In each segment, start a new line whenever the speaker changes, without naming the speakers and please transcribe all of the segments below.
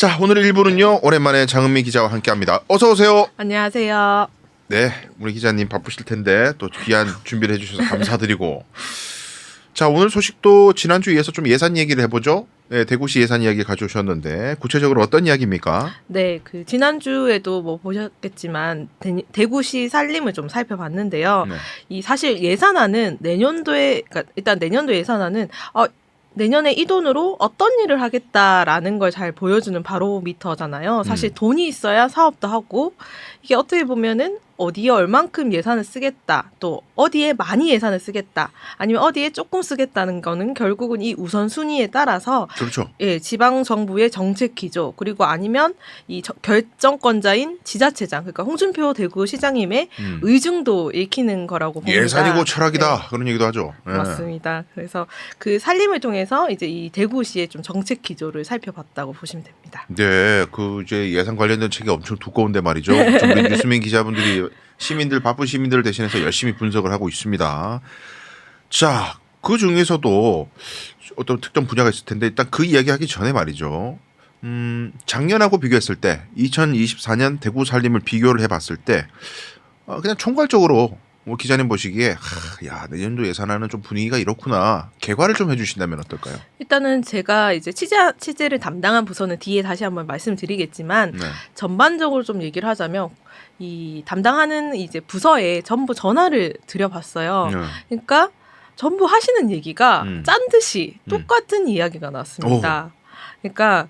자, 오늘 1부는요. 오랜만에 장은미 기자와 함께합니다. 어서 오세요.
안녕하세요.
네, 우리 기자님 바쁘실 텐데 또 귀한 준비를 해주셔서 감사드리고. 자, 오늘 소식도 지난주에 이어서 좀 예산 얘기를 해보죠. 네, 대구시 예산 이야기 가져오셨는데 구체적으로 어떤 이야기입니까?
네, 지난주에도 뭐 보셨겠지만 대구시 살림을 좀 살펴봤는데요.
네.
이 사실 예산안은 그러니까 일단 내년도 예산안은 내년에 이 돈으로 어떤 일을 하겠다라는 걸 잘 보여주는 바로미터잖아요. 사실 돈이 있어야 사업도 하고 이게 어떻게 보면은 어디에 얼만큼 예산을 쓰겠다, 또 어디에 많이 예산을 쓰겠다, 아니면 어디에 조금 쓰겠다는 거는 결국은 이 우선순위에 따라서
그렇죠.
예, 지방 정부의 정책 기조 그리고 아니면 이 결정권자인 지자체장, 그러니까 홍준표 대구시장님의 의중도 읽히는 거라고 봅니다.
예산이고 철학이다
네.
그런 얘기도 하죠. 네.
맞습니다. 그래서 그 살림을 통해서 이제 이 대구시의 좀 정책 기조를 살펴봤다고 보시면 됩니다.
네, 이제 예산 관련된 책이 엄청 두꺼운데 말이죠. 좀 우리 뉴스맨 기자분들이 바쁜 시민들을 대신해서 열심히 분석을 하고 있습니다. 자, 그 중에서도 어떤 특정 분야가 있을 텐데 일단 그 이야기하기 전에 말이죠. 작년하고 비교했을 때 2024년 대구 살림을 비교를 해봤을 때 그냥 총괄적으로 뭐 기자님 보시기에 야, 내년도 예산안은 좀 분위기가 이렇구나. 개괄을 좀 해주신다면 어떨까요?
일단은 제가 이제 취재를 담당한 부서는 뒤에 다시 한번 말씀드리겠지만
네.
전반적으로 좀 얘기를 하자면 이 담당하는 이제 부서에 전부 전화를 드려봤어요. 그러니까 전부 하시는 얘기가 짠 듯이 똑같은 이야기가 나왔습니다. 그러니까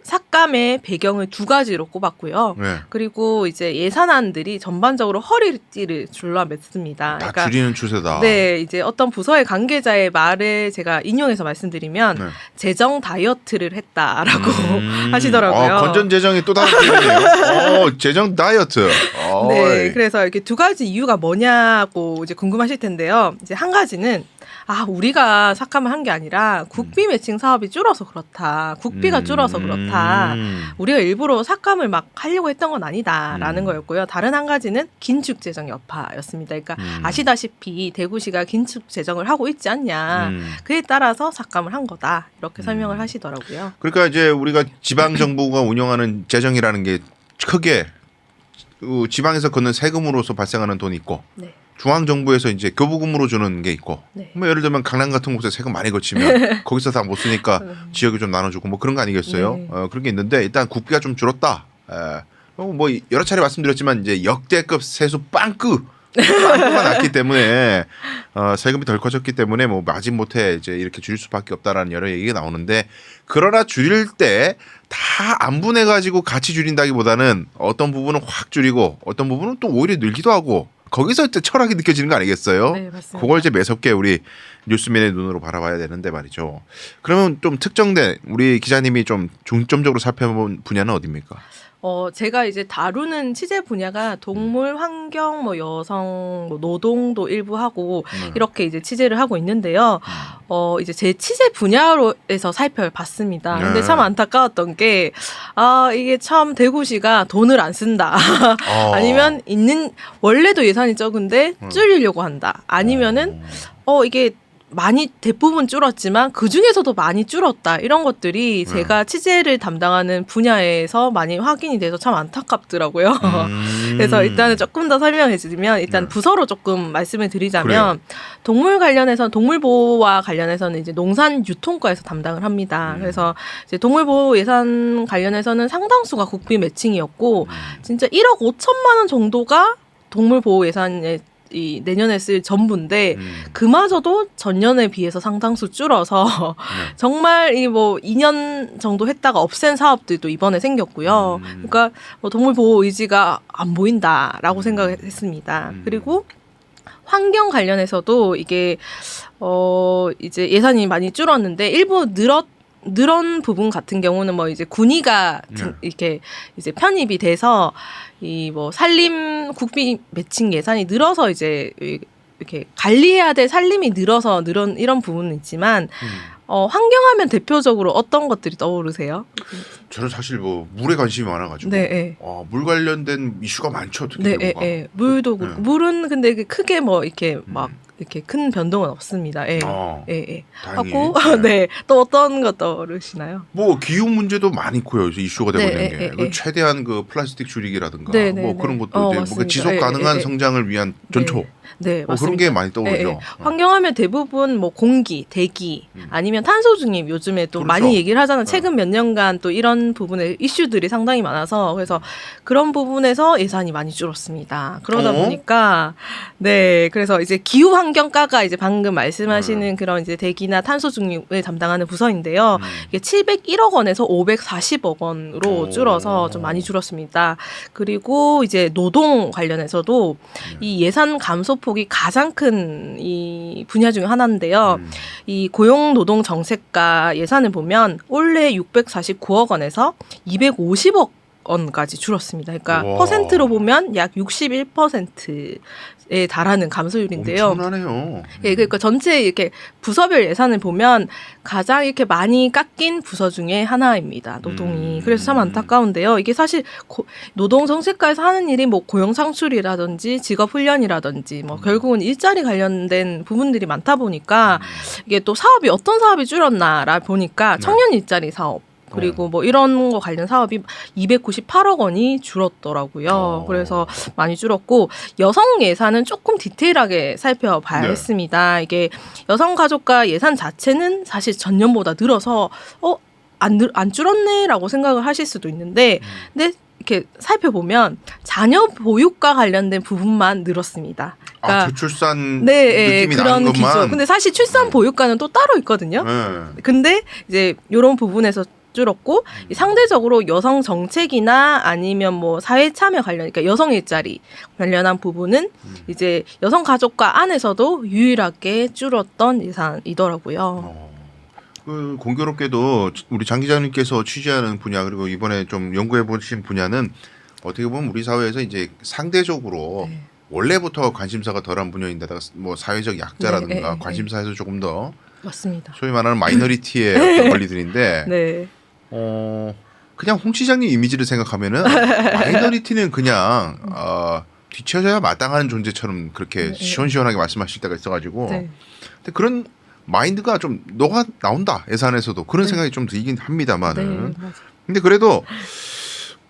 삭감의 배경을 두 가지로 꼽았고요.
네.
그리고 이제 예산안들이 전반적으로 허리띠를 졸라맸습니다.
다 줄이는 추세다.
네, 이제 어떤 부서의 관계자의 말을 제가 인용해서 말씀드리면 재정 다이어트를 했다라고 하시더라고요.
건전 재정이 또 다른 표현이에요. 재정 다이어트.
네, 그래서 이렇게 두 가지 이유가 뭐냐고 이제 궁금하실 텐데요. 이제 한 가지는 우리가 삭감을 한 게 아니라 국비 매칭 사업이 줄어서 그렇다. 국비가 줄어서 그렇다. 우리가 일부러 삭감을 막 하려고 했던 건 아니다라는 거였고요. 다른 한 가지는 긴축 재정 여파였습니다. 그러니까 아시다시피 대구시가 긴축 재정을 하고 있지 않냐. 그에 따라서 삭감을 한 거다. 이렇게 설명을 하시더라고요.
그러니까 이제 우리가 지방 정부가 운영하는 재정이라는 게 크게 지방에서 걷는 세금으로서 발생하는 돈이 있고
네.
중앙정부에서 이제 교부금으로 주는 게 있고 뭐 예를 들면 강남 같은 곳에 세금 많이 거치면 거기서 다 못 쓰니까 지역에 좀 나눠주고 뭐 그런 거 아니겠어요?
네.
그런 게 있는데 일단 국비가 좀 줄었다. 뭐 여러 차례 말씀드렸지만 이제 역대급 세수 빵꾸가 났기 때문에 세금이 덜 커졌기 때문에 뭐 마지못해 이제 이렇게 줄일 수밖에 없다라는 여러 얘기가 나오는데 그러나 줄일 때 다 안 분해가지고 같이 줄인다기보다는 어떤 부분은 확 줄이고 어떤 부분은 또 오히려 늘기도 하고 거기서 이제 철학이 느껴지는 거 아니겠어요?
네, 맞습니다.
그걸 이제 매섭게 우리 뉴스맨의 눈으로 바라봐야 되는데 말이죠. 그러면 좀 특정된 우리 기자님이 좀 중점적으로 살펴본 분야는 어디입니까?
제가 이제 다루는 취재 분야가 동물, 환경, 뭐 여성, 뭐 노동도 일부 하고 이렇게 이제 취재를 하고 있는데요. 이제 제 취재 분야로에서 살펴봤습니다. 근데 참 안타까웠던 게 이게 참 대구시가 돈을 안 쓴다. 아니면 원래도 예산이 적은데 줄이려고 한다. 아니면은 이게 많이 대부분 줄었지만 그 중에서도 많이 줄었다 이런 것들이 제가 취재를 담당하는 분야에서 많이 확인이 돼서 참 안타깝더라고요. 그래서 일단은 조금 더 설명해드리면 일단 부서로 조금 말씀을 드리자면 동물 관련해서 동물보호와 관련해서는 이제 농산유통과에서 담당을 합니다. 그래서 이제 동물보호 예산 관련해서는 상당수가 국비 매칭이었고 진짜 1억 5천만 원 정도가 동물보호 예산에 이 내년에 쓸 전부인데 그마저도 전년에 비해서 상당수 줄어서 정말 이 뭐 2년 정도 했다가 없앤 사업들도 이번에 생겼고요. 그러니까 뭐 동물 보호 의지가 안 보인다라고 생각했습니다. 그리고 환경 관련해서도 이게 이제 예산이 많이 줄었는데 일부 늘은 부분 같은 경우는 뭐 이제 군의가 이렇게 이제 편입이 돼서 이 뭐 산림 국비 매칭 예산이 늘어서 이제 이렇게 관리해야 될 산림이 늘어서 이런 부분은 있지만 환경하면 대표적으로 어떤 것들이 떠오르세요?
저는 사실 뭐 물에 관심이 많아가지고
네,
물 관련된 이슈가 많죠. 특히
네, 네, 물도 물은 근데 크게 뭐 이렇게 막 이렇게 큰 변동은 없습니다. 예. 예.
다행히.
하고 네. 또 어떤 거 떠오르시나요?
뭐 기후 문제도 많이 있고요. 이슈가 되고
네,
있는 게 최대한 그 플라스틱 줄이기라든가
네,
뭐
네,
그런
네.
것도 이제 뭐
맞습니다.
지속 가능한 성장을 위한 전초.
네,
뭐 그런 게 많이 떠오르죠.
환경하면 대부분 뭐 공기, 대기 아니면 탄소 중립 요즘에 또
그렇죠.
많이 얘기를 하잖아요. 최근 몇 년간 또 이런 부분에 이슈들이 상당히 많아서 그래서 그런 부분에서 예산이 많이 줄었습니다. 그러다 보니까 네, 그래서 이제 기후 환경과가 이제 방금 말씀하시는 그런 이제 대기나 탄소 중립을 담당하는 부서인데요. 이게 701억 원에서 540억 원으로 줄어서 좀 많이 줄었습니다. 그리고 이제 노동 관련해서도 이 예산 감소폭이 가장 큰 이 분야 중에 하나인데요. 이 고용노동 정책과 예산을 보면 올해 649억 원에서 250억 원까지 줄었습니다. 그러니까
와.
퍼센트로 보면 약 61%에 달하는 감소율인데요.
엄청나네요.
예, 그러니까 전체 이렇게 부서별 예산을 보면 가장 이렇게 많이 깎인 부서 중에 하나입니다. 노동이. 그래서 참 안타까운데요. 이게 사실 노동 정책과에서 하는 일이 뭐 고용 창출이라든지 직업 훈련이라든지 뭐 결국은 일자리 관련된 부분들이 많다 보니까 이게 또 사업이 어떤 사업이 줄었나라 보니까 청년 일자리 사업 그리고 뭐 이런 거 관련 사업이 298억 원이 줄었더라고요. 그래서 많이 줄었고 여성 예산은 조금 디테일하게 살펴봐야 했습니다. 이게 여성가족과 예산 자체는 사실 전년보다 늘어서 안 줄었네라고 생각을 하실 수도 있는데 근데 이렇게 살펴보면 자녀 보육과 관련된 부분만 늘었습니다. 그러니까
저출산
네,
느낌이
그런
나는 것만.
기조. 근데 사실 출산 보육과는 또 따로 있거든요. 근데 이제 이런 부분에서 줄었고 상대적으로 여성 정책이나 아니면 뭐 사회 참여 관련, 그러니까 여성 일자리 관련한 부분은 이제 여성 가족과 안에서도 유일하게 줄었던 예산이더라고요.
그 공교롭게도 우리 장 기자님께서 취재하는 분야 그리고 이번에 좀 연구해 보신 분야는 어떻게 보면 우리 사회에서 이제 상대적으로 원래부터 관심사가 덜한 분야인데다가 뭐 사회적 약자라든가 관심사에서 조금 더
맞습니다.
소위 말하는 마이너리티의 어떤 권리들인데
네.
그냥 홍 시장님 이미지를 생각하면은 마이너리티는 그냥 뒤쳐져야 마땅한 존재처럼 그렇게 시원시원하게 말씀하실 때가 있어가지고 근데 그런 마인드가 좀 녹아 나온다 예산에서도 그런 생각이 좀 들긴 합니다만은 근데 그래도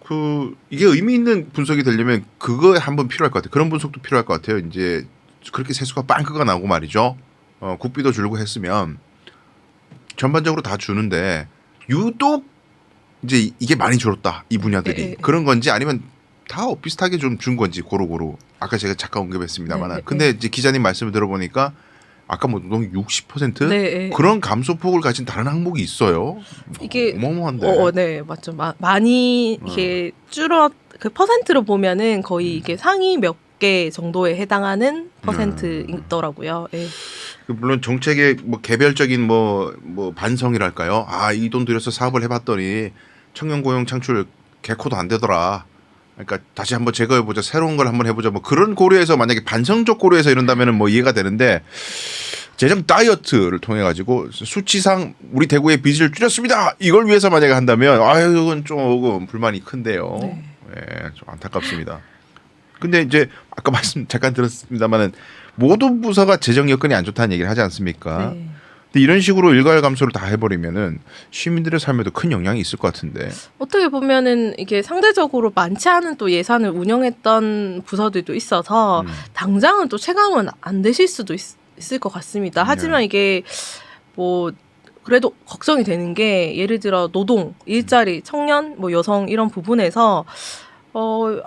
그 이게 의미 있는 분석이 되려면 그거에 한번 필요할 것 같아요. 그런 분석도 필요할 것 같아요. 이제 그렇게 세수가 빵크가 나오고 말이죠. 국비도 줄고 했으면 전반적으로 다 주는데 유독 이제 이게 많이 줄었다 이 분야들이 그런 건지 아니면 다 비슷하게 좀 준 건지 고루고루 아까 제가 잠깐 언급했습니다만 근데 이제 기자님 말씀을 들어보니까 아까 뭐 노동 60% 그런 감소폭을 가진 다른 항목이 있어요.
이게
어마어마한데.
네 맞죠. 많이 이게 그 퍼센트로 보면은 거의 이게 상위 몇 개 정도에 해당하는 퍼센트이더라고요.
물론 정책의 뭐 개별적인 뭐 반성이랄까요. 이 돈 들여서 사업을 해봤더니 청년 고용 창출 개코도 안 되더라. 그러니까 다시 한번 제거해보자. 새로운 걸 한번 해보자. 뭐 그런 고려에서 만약에 반성적 고려해서 이런다면은 뭐 이해가 되는데 재정 다이어트를 통해 가지고 수치상 우리 대구의 빚을 줄였습니다. 이걸 위해서 만약에 한다면 이건 조금 불만이 큰데요. 좀 안타깝습니다. 근데 이제 아까 말씀 잠깐 들었습니다만은 모든 부서가 재정 여건이 안 좋다는 얘기를 하지 않습니까? 근데 이런 식으로 일괄 감소를 다 해버리면은 시민들의 삶에도 큰 영향이 있을 것 같은데.
어떻게 보면은 이게 상대적으로 많지 않은 또 예산을 운영했던 부서들도 있어서 당장은 또 체감은 안 되실 수도 있을 것 같습니다. 하지만 이게 뭐 그래도 걱정이 되는 게 예를 들어 노동, 일자리, 청년, 뭐 여성 이런 부분에서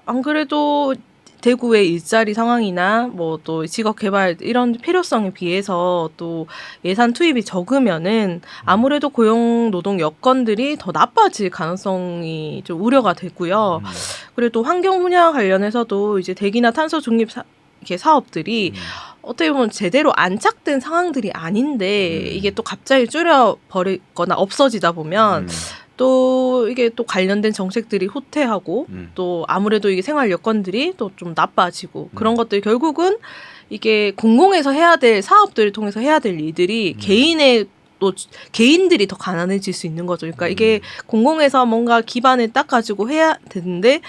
안 그래도 대구의 일자리 상황이나 뭐 또 직업 개발 이런 필요성에 비해서 또 예산 투입이 적으면은 아무래도 고용 노동 여건들이 더 나빠질 가능성이 좀 우려가 되고요. 그리고 또 환경 분야 관련해서도 이제 대기나 탄소 중립 이렇게 사업들이 어떻게 보면 제대로 안착된 상황들이 아닌데 이게 또 갑자기 줄여버리거나 없어지다 보면 또 이게 또 관련된 정책들이 후퇴하고 또 아무래도 이게 생활 여건들이 또 좀 나빠지고 그런 것들이 결국은 이게 공공에서 해야 될 사업들을 통해서 해야 될 일들이 개인의 또 개인들이 더 가난해질 수 있는 거죠. 그러니까 이게 공공에서 뭔가 기반을 딱 가지고 해야 되는데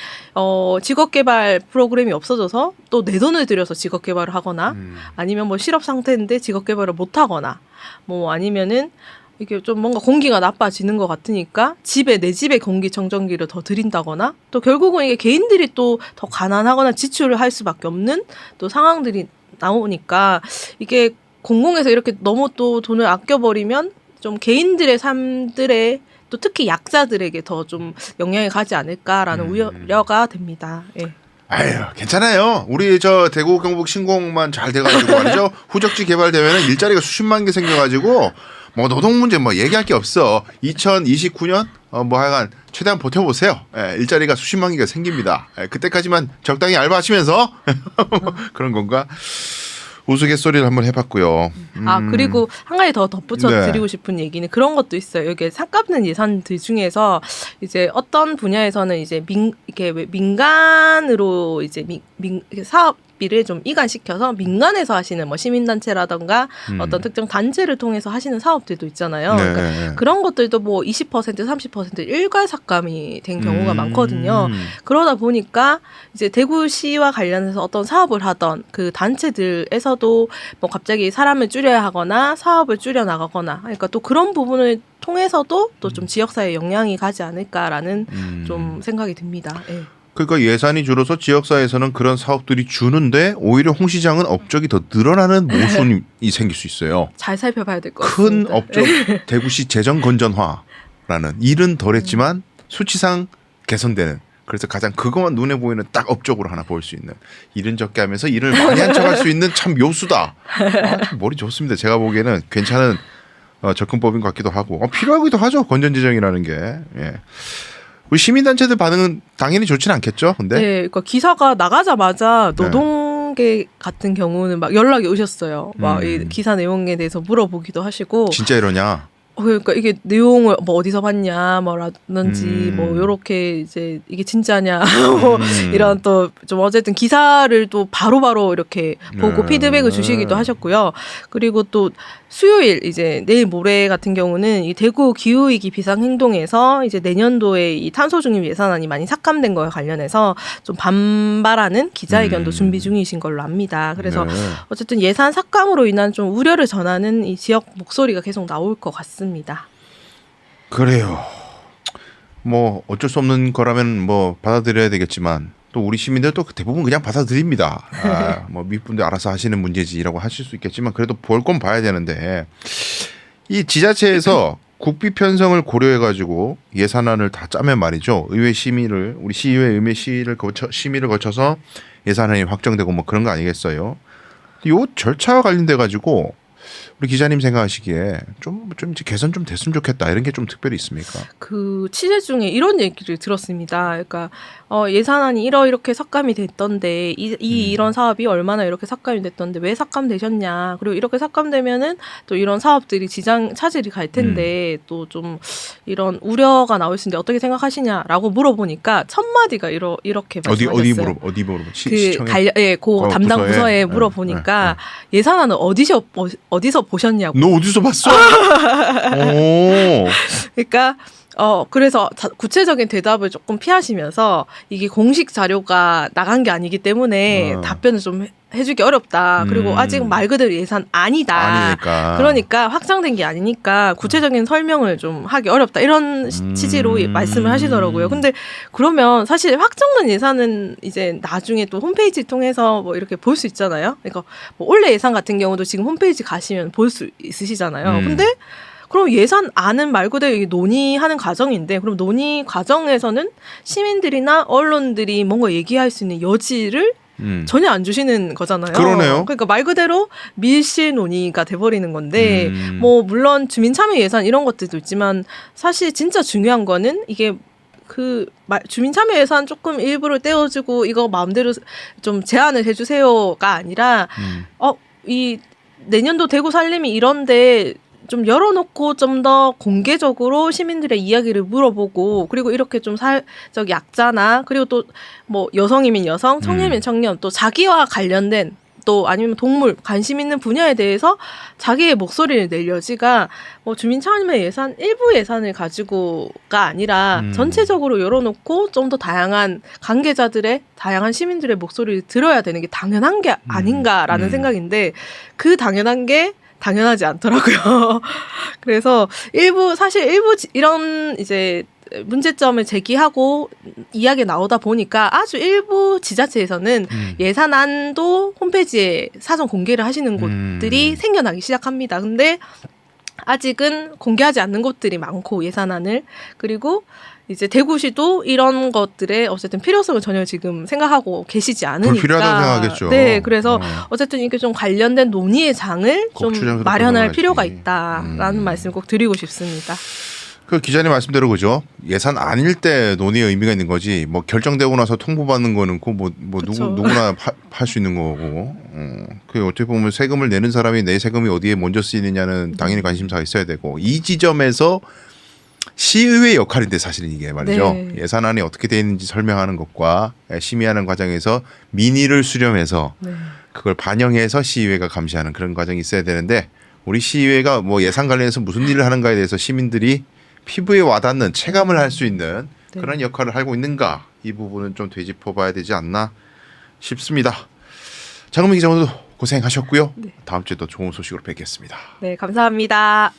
직업개발 프로그램이 없어져서 또 내 돈을 들여서 직업개발을 하거나 아니면 뭐 실업 상태인데 직업개발을 못 하거나 뭐 아니면은 이게 좀 뭔가 공기가 나빠지는 것 같으니까 내 집에 공기청정기를 더 들인다거나 또 결국은 이게 개인들이 또 더 가난하거나 지출을 할 수밖에 없는 또 상황들이 나오니까 이게 공공에서 이렇게 너무 또 돈을 아껴버리면 좀 개인들의 삶들에 또 특히 약자들에게 더 좀 영향이 가지 않을까라는 우려가 됩니다. 예.
아유, 괜찮아요. 우리 저 대구 경북 신공만 잘 돼가지고 말이죠. 후적지 개발되면은 일자리가 수십만 개 생겨가지고 뭐 노동 문제 뭐 얘기할 게 없어. 2029년 뭐 하여간 최대한 버텨보세요. 예, 일자리가 수십만 개가 생깁니다. 예, 그때까지만 적당히 알바하시면서 그런 건가? 우스갯소리를 한번 해봤고요.
그리고 한 가지 더 덧붙여
네.
드리고 싶은 얘기는 그런 것도 있어요. 이게 삭감된 예산들 중에서 이제 어떤 분야에서는 이제 이렇게 민간으로 이제 사업비를 좀 이관시켜서 민간에서 하시는 뭐 시민단체라던가 어떤 특정 단체를 통해서 하시는 사업들도 있잖아요.
네.
그러니까 그런 것들도 뭐 20% 30% 일괄 삭감이 된 경우가 많거든요. 그러다 보니까 이제 대구시와 관련해서 어떤 사업을 하던 그 단체들에서도 뭐 갑자기 사람을 줄여야 하거나 사업을 줄여 나가거나 그러니까 또 그런 부분을 통해서도 또 좀 지역사회에 영향이 가지 않을까라는 좀 생각이 듭니다. 예.
그러니까 예산이 줄어서 지역사회에서는 그런 사업들이 주는데 오히려 홍 시장은 업적이 더 늘어나는 모순이 생길 수 있어요.
잘 살펴봐야 될 것
큰
같습니다.
업적 대구시 재정 건전화라는 일은 덜했지만 수치상 개선되는 그래서 가장 그것만 눈에 보이는 딱 업적으로 하나 보일 수 있는 일은 적게 하면서 일을 많이 한 척할 수 있는 참 묘수다. 머리 좋습니다. 제가 보기에는 괜찮은 접근법인 것 같기도 하고 필요하기도 하죠. 건전재정이라는 게. 예. 우리 시민단체들 반응은 당연히 좋지는 않겠죠. 근데
네, 그러니까 기사가 나가자마자 노동계 같은 경우는 막 연락이 오셨어요. 막 이 기사 내용에 대해서 물어보기도 하시고.
진짜 이러냐?
그러니까 이게 내용을 뭐 어디서 봤냐 뭐라든지 뭐 요렇게 이제 이게 진짜냐 뭐 이런 또 좀 어쨌든 기사를 또 바로바로 이렇게 보고 피드백을 주시기도 하셨고요. 그리고 또 수요일 이제 내일 모레 같은 경우는 이 대구 기후위기 비상행동에서 이제 내년도에 이 탄소 중립 예산안이 많이 삭감된 거에 관련해서 좀 반발하는 기자회견도 준비 중이신 걸로 압니다. 그래서
네.
어쨌든 예산 삭감으로 인한 좀 우려를 전하는 이 지역 목소리가 계속 나올 것 같습니다.
그래요. 뭐 어쩔 수 없는 거라면 뭐 받아들여야 되겠지만 또 우리 시민들도 대부분 그냥 받아들입니다. 뭐 밑분들 알아서 하시는 문제지라고 하실 수 있겠지만 그래도 볼 건 봐야 되는데 이 지자체에서 국비 편성을 고려해가지고 예산안을 다 짜면 말이죠. 의회 심의를 우리 시의회 의회 심의를 거쳐서 예산안이 확정되고 뭐 그런 거 아니겠어요? 요 절차와 관련돼 가지고 우리 기자님 생각하시기에 좀 이제 개선 좀 됐으면 좋겠다 이런 게 좀 특별히 있습니까?
그 취재 중에 이런 얘기를 들었습니다. 그러니까 예산안이 이렇게 삭감이 됐던데 이런 사업이 얼마나 이렇게 삭감이 됐던데 왜 삭감되셨냐. 그리고 이렇게 삭감되면은 또 이런 사업들이 차질이 갈 텐데 또 좀 이런 우려가 나올 수 있는데 어떻게 생각하시냐라고 물어보니까 첫 마디가 이렇게 말씀하셨어요.
어디 물어보?
그 담당 부서에 물어보니까 예산안은 어디서 보셨냐고.
너 어디서 봤어? 오.
그러니까 그래서 구체적인 대답을 조금 피하시면서 이게 공식 자료가 나간 게 아니기 때문에 답변을 좀 해주기 어렵다. 그리고 아직 말 그대로 예산 아니다. 그러니까 확정된 게 아니니까 구체적인 설명을 좀 하기 어렵다. 이런 취지로 말씀을 하시더라고요. 근데 그러면 사실 확정된 예산은 이제 나중에 또 홈페이지 통해서 뭐 이렇게 볼 수 있잖아요. 그러니까 뭐 올해 예산 같은 경우도 지금 홈페이지 가시면 볼 수 있으시잖아요. 근데 그럼 예산안은 말 그대로 이게 논의하는 과정인데 그럼 논의 과정에서는 시민들이나 언론들이 뭔가 얘기할 수 있는 여지를 전혀 안 주시는 거잖아요.
그러네요.
그러니까 말 그대로 밀실 논의가 돼버리는 건데 뭐 물론 주민참여 예산 이런 것들도 있지만 사실 진짜 중요한 거는 이게 주민참여 예산 조금 일부를 떼어주고 이거 마음대로 좀 제한을 해주세요가 아니라 이 내년도 대구 살림이 이런데 좀 열어놓고 좀 더 공개적으로 시민들의 이야기를 물어보고 그리고 이렇게 좀 약자나 그리고 또 뭐 여성이면 여성, 청년이면 청년 또 자기와 관련된 또 아니면 동물 관심 있는 분야에 대해서 자기의 목소리를 낼 여지가 뭐 주민참여 예산 일부 예산을 가지고가 아니라 전체적으로 열어놓고 좀 더 다양한 관계자들의 다양한 시민들의 목소리를 들어야 되는 게 당연한 게 아닌가라는 생각인데 그 당연한 게 당연하지 않더라고요. 그래서 사실 일부 이런 이제 문제점을 제기하고 이야기 나오다 보니까 아주 일부 지자체에서는 예산안도 홈페이지에 사전 공개를 하시는 곳들이 생겨나기 시작합니다. 근데 아직은 공개하지 않는 곳들이 많고 예산안을 그리고 이제 대구시도 이런 것들의 어쨌든 필요성을 전혀 지금 생각하고 계시지 않으니까
불필요하다고 생각하겠죠.
네, 그래서 어쨌든 이게 좀 관련된 논의의 장을 좀 마련할 필요가 있다라는 말씀 꼭 드리고 싶습니다.
그 기자님 말씀대로 그죠. 예산 아닐 때 논의의 의미가 있는 거지. 뭐 결정되고 나서 통보받는 거는 뭐 누구나 할 수 있는 거고. 그 어떻게 보면 세금을 내는 사람이 내 세금이 어디에 먼저 쓰이느냐는 당연히 관심사가 있어야 되고 이 지점에서 시의회 역할인데 사실은 이게 말이죠.
네.
예산안이 어떻게 되어 있는지 설명하는 것과 심의하는 과정에서 민의를 수렴해서 그걸 반영해서 시의회가 감시하는 그런 과정이 있어야 되는데 우리 시의회가 뭐 예산 관련해서 무슨 일을 하는가에 대해서 시민들이 피부에 와닿는 체감을 할 수 있는 그런 역할을 하고 있는가 이 부분은 좀 되짚어봐야 되지 않나 싶습니다. 장은미 기자 오늘도 고생하셨고요. 다음 주에 또 좋은 소식으로 뵙겠습니다.
네, 감사합니다.